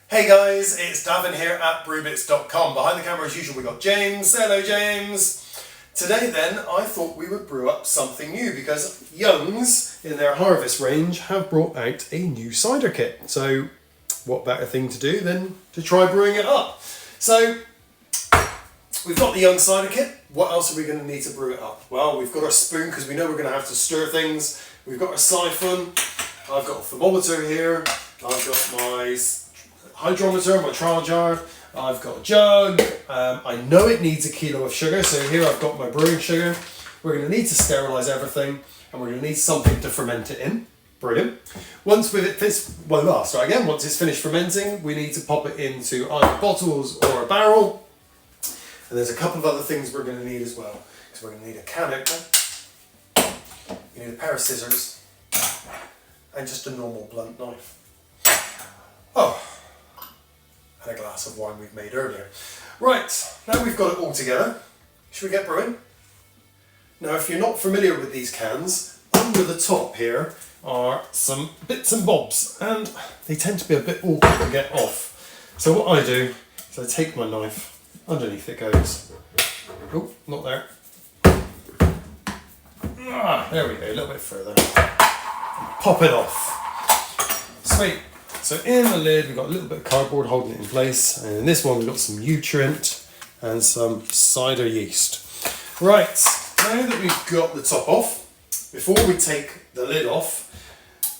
Hey guys, it's Davin here at brewbits.com. Behind the camera as usual we've got James. Hello James. Today then I thought we would brew up something new because Young's in their harvest range have brought out a new cider kit. So what better thing to do than to try brewing it up. So we've got the Young cider kit. What else are we going to need to brew it up? Well, we've got our spoon because we know we're going to have to stir things. We've got our siphon. I've got a thermometer here. I've got my hydrometer, my trial jar. I've got a jug. I know it needs a kilo of sugar, so here I've got my brewing sugar. We're going to need to sterilise everything, and we're going to need something to ferment it in. Brilliant. Once it's finished fermenting, we need to pop it into either bottles or a barrel. And there's a couple of other things we're going to need as well. So we're going to need a can opener. You need a pair of scissors and just a normal blunt knife. Oh, and a glass of wine we've made earlier. Right, now we've got it all together. Should we get brewing? Now if you're not familiar with these cans, under the top here are some bits and bobs, and they tend to be a bit awkward to get off. So what I do is I take my knife, underneath it goes. Oh, not there. There we go, a little bit further. Pop it off. Sweet. So in the lid we've got a little bit of cardboard holding it in place, and in this one we've got some nutrient and some cider yeast. Right, now that we've got the top off, before we take the lid off,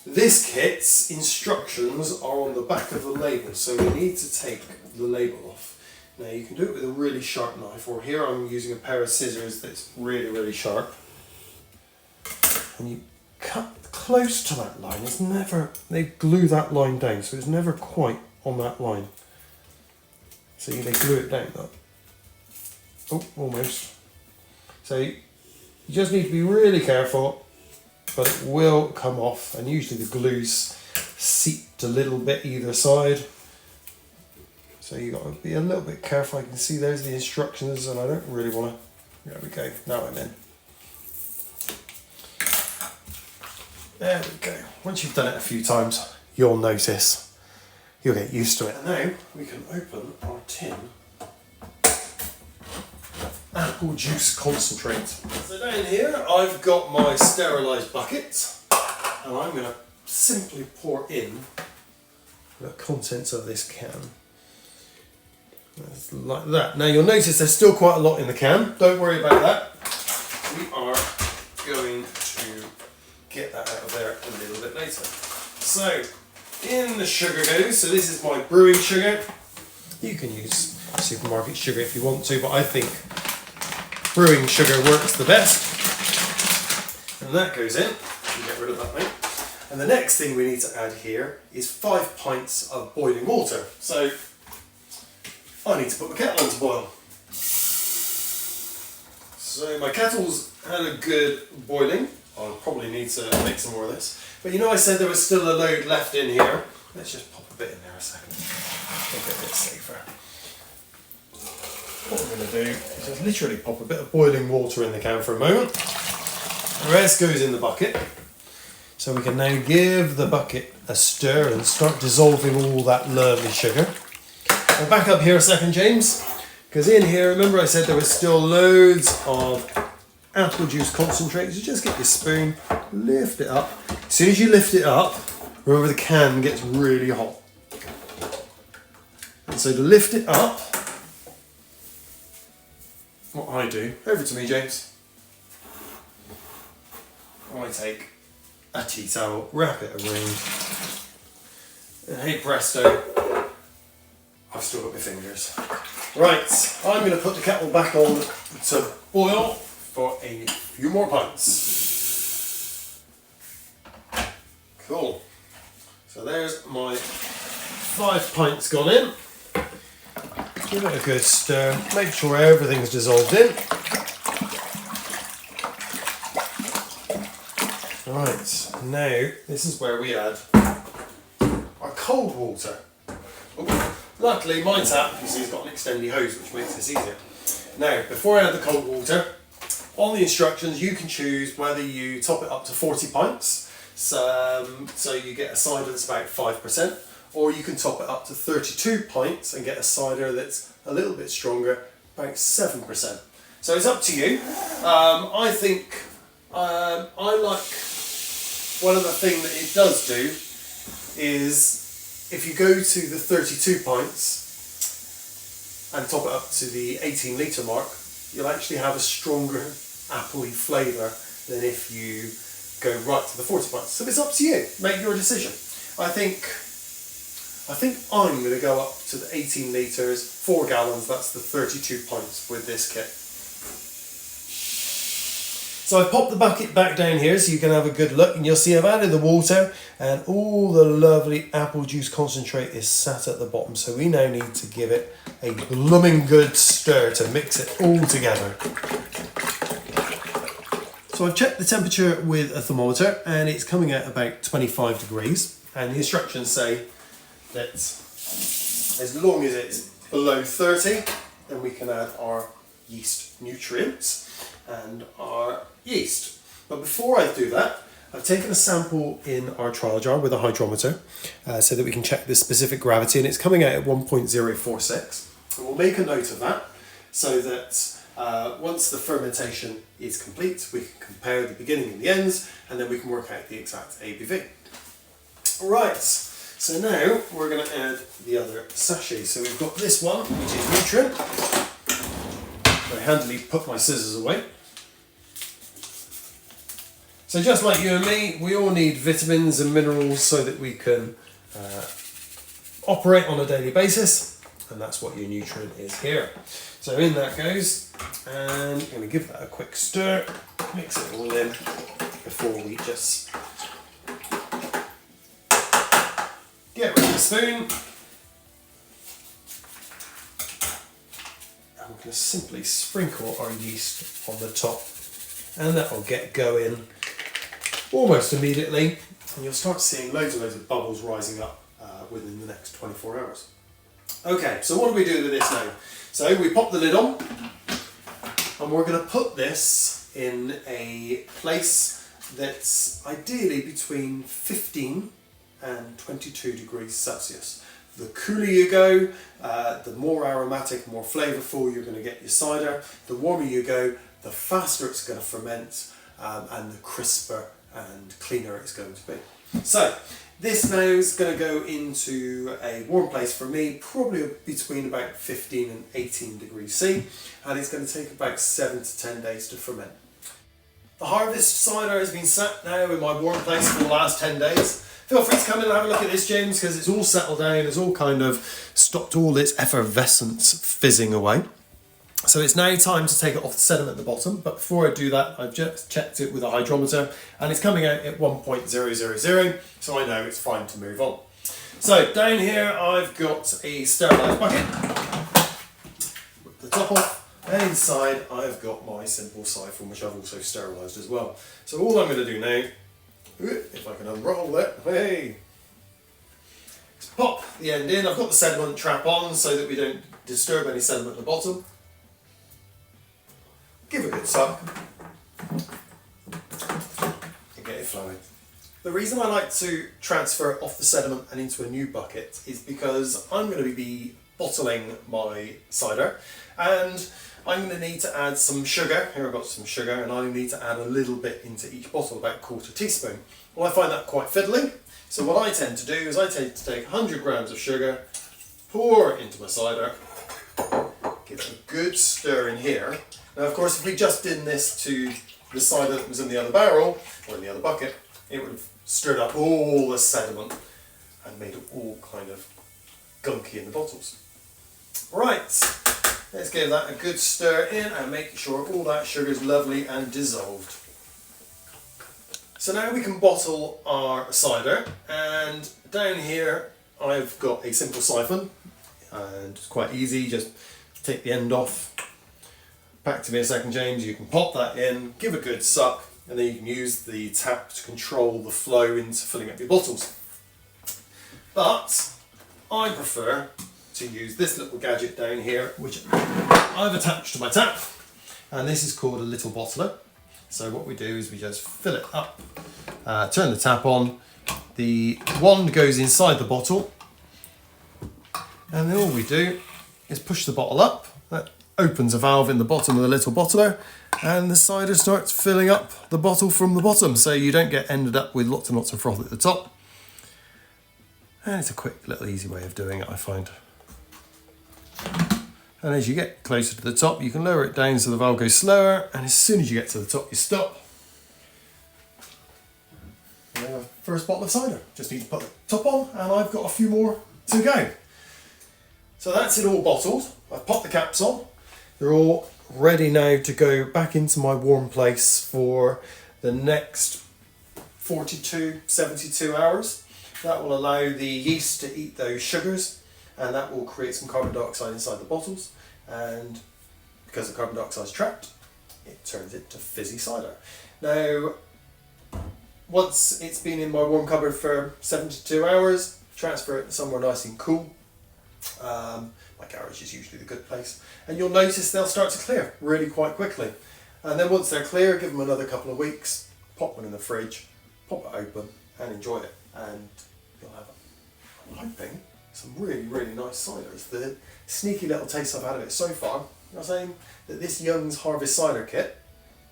this kit's instructions are on the back of the label, so we need to take the label off. Now you can do it with a really sharp knife, or here I'm using a pair of scissors that's really, really sharp. And you cut close to that line. It's never, they glue that line down, so it's never quite on that line. So they glue it down though. Oh, almost. So you just need to be really careful, but it will come off, and usually the glue's seeped a little bit either side. So you got to be a little bit careful. I can see there's the instructions, and I don't really want to. There we go. Now I'm in. There we go. Once you've done it a few times, you'll notice. You'll get used to it. And now we can open our tin of apple juice concentrate. So down here I've got my sterilised bucket, and I'm going to simply pour in the contents of this can. Just like that. Now you'll notice there's still quite a lot in the can. Don't worry about that. We are going to get that out of there a little bit later. So in the sugar goes. So this is my brewing sugar. You can use supermarket sugar if you want to, but I think brewing sugar works the best. And that goes in. You get rid of that, mate. And the next thing we need to add here is 5 pints of boiling water. So I need to put my kettle on to boil. So my kettle's had a good boiling. I'll probably need to make some more of this. But you know I said there was still a load left in here. Let's just pop a bit in there a second. Make it a bit safer. What we're going to do is just literally pop a bit of boiling water in the can for a moment. The rest goes in the bucket. So we can now give the bucket a stir and start dissolving all that lovely sugar. I'll back up here a second, James, because in here, remember I said there was still loads of apple juice concentrate. So just get your spoon, lift it up. As soon as you lift it up, remember the can gets really hot. And so to lift it up, what I do, over to me James, I take a tea towel, wrap it around, and hey presto, I've still got my fingers. Right, I'm going to put the kettle back on to boil for a few more pints. Cool. So there's my 5 pints gone in. Give it a good stir. Make sure everything's dissolved in. Right, now this is where we add our cold water. Oh, luckily my tap, you see, has got an extendy hose which makes this easier. Now, before I add the cold water, on the instructions you can choose whether you top it up to 40 pints, so you get a cider that's about 5%, or you can top it up to 32 pints and get a cider that's a little bit stronger, about 7%. So it's up to you. I think I like, one of the things that it does do is if you go to the 32 pints and top it up to the 18 litre mark, you'll actually have a stronger appley flavour than if you go right to the 40 pints. So it's up to you, make your decision. I think I'm going to go up to the 18 litres, 4 gallons, that's the 32 pints with this kit. So I've popped the bucket back down here so you can have a good look, and you'll see I've added the water and all the lovely apple juice concentrate is sat at the bottom. So we now need to give it a blooming good stir to mix it all together. So I've checked the temperature with a thermometer and it's coming out about 25 degrees. And the instructions say that as long as it's below 30, then we can add our yeast nutrients and our yeast. But before I do that, I've taken a sample in our trial jar with a hydrometer so that we can check the specific gravity, and it's coming out at 1.046. And we'll make a note of that so that once the fermentation is complete, we can compare the beginning and the ends, and then we can work out the exact ABV. Right, so now we're going to add the other sachet. So we've got this one, which is nutrient. I handily put my scissors away. So just like you and me, we all need vitamins and minerals so that we can operate on a daily basis, and that's what your nutrient is here. So in that goes, and I'm going to give that a quick stir, mix it all in before we just get rid of the spoon. And we're going to simply sprinkle our yeast on the top, and that will get going almost immediately, and you'll start seeing loads and loads of bubbles rising up within the next 24 hours. Okay, so what do we do with this now? So we pop the lid on, and we're going to put this in a place that's ideally between 15 and 22 degrees Celsius. The cooler you go, the more aromatic, more flavourful you're going to get your cider. The warmer you go, the faster it's going to ferment, and the crisper and cleaner it's going to be. So this now is going to go into a warm place for me, probably between about 15 and 18 degrees C, and it's going to take about 7 to 10 days to ferment. The harvest cider has been sat now in my warm place for the last 10 days. Feel free to come in and have a look at this, James, because it's all settled down, it's all kind of stopped all its effervescence fizzing away. So it's now time to take it off the sediment at the bottom, but before I do that, I've just checked it with a hydrometer, and it's coming out at 1.000, so I know it's fine to move on. So down here I've got a sterilised bucket, with the top off, and inside I've got my simple siphon, which I've also sterilised as well. So all I'm going to do now, if I can unroll it, hey, is pop the end in. I've got the sediment trap on so that we don't disturb any sediment at the bottom. Give a good suck and get it flowing. The reason I like to transfer it off the sediment and into a new bucket is because I'm going to be bottling my cider, and I'm going to need to add some sugar. Here I've got some sugar, and I need to add a little bit into each bottle, about 1/4 teaspoon. Well, I find that quite fiddly, so what I tend to do is I tend to take 100 grams of sugar, pour it into my cider, give it a good stir in here. Now, of course, if we just did this to the cider that was in the other barrel, or in the other bucket, it would have stirred up all the sediment and made it all kind of gunky in the bottles. Right, let's give that a good stir in and make sure all that sugar is lovely and dissolved. So now we can bottle our cider, and down here I've got a simple siphon, and it's quite easy, just take the end off. Back to me a second, James. You can pop that in, give a good suck, and then you can use the tap to control the flow into filling up your bottles. But I prefer to use this little gadget down here, which I've attached to my tap, and this is called a little bottler. So what we do is we just fill it up, turn the tap on, the wand goes inside the bottle, And then all we do is push the bottle up. That opens a valve in the bottom of the little bottler, and the cider starts filling up the bottle from the bottom, so you don't get ended up with lots and lots of froth at the top. And it's a quick little easy way of doing it, I find. And as you get closer to the top, you can lower it down so the valve goes slower, and as soon as you get to the top, you stop. And then first bottle of cider. Just need to put the top on, and I've got a few more to go. So that's it all bottled. I've popped the caps on. They're all ready now to go back into my warm place for the next 42, 72 hours. That will allow the yeast to eat those sugars, and that will create some carbon dioxide inside the bottles, and because the carbon dioxide is trapped, it turns it to fizzy cider. Now, once it's been in my warm cupboard for 72 hours, transfer it somewhere nice and cool. My garage is usually the good place, and you'll notice they'll start to clear really quite quickly. And then once they're clear, give them another couple of weeks, pop one in the fridge, pop it open, and enjoy it. And you'll have, I'm hoping, some really, really nice ciders. The sneaky little taste I've had of it so far, I'm saying that this Young's Harvest Cider Kit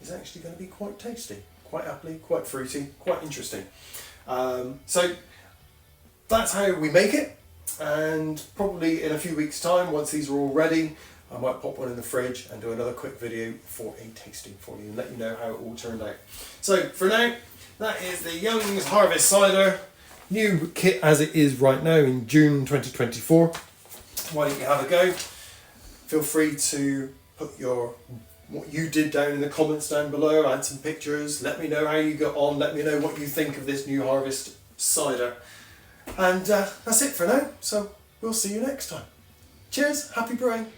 is actually going to be quite tasty, quite appley, quite fruity, quite interesting. So that's how we make it. And probably in a few weeks' time, once these are all ready, I might pop one in the fridge and do another quick video for a tasting for you and let you know how it all turned out. So for now, that is the Young's Harvest Cider, new kit as it is right now in June 2024. Why don't you have a go? Feel free to put what you did down in the comments down below, add some pictures, let me know how you got on, let me know what you think of this new Harvest cider. And that's it for now, so we'll see you next time. Cheers, happy brewing!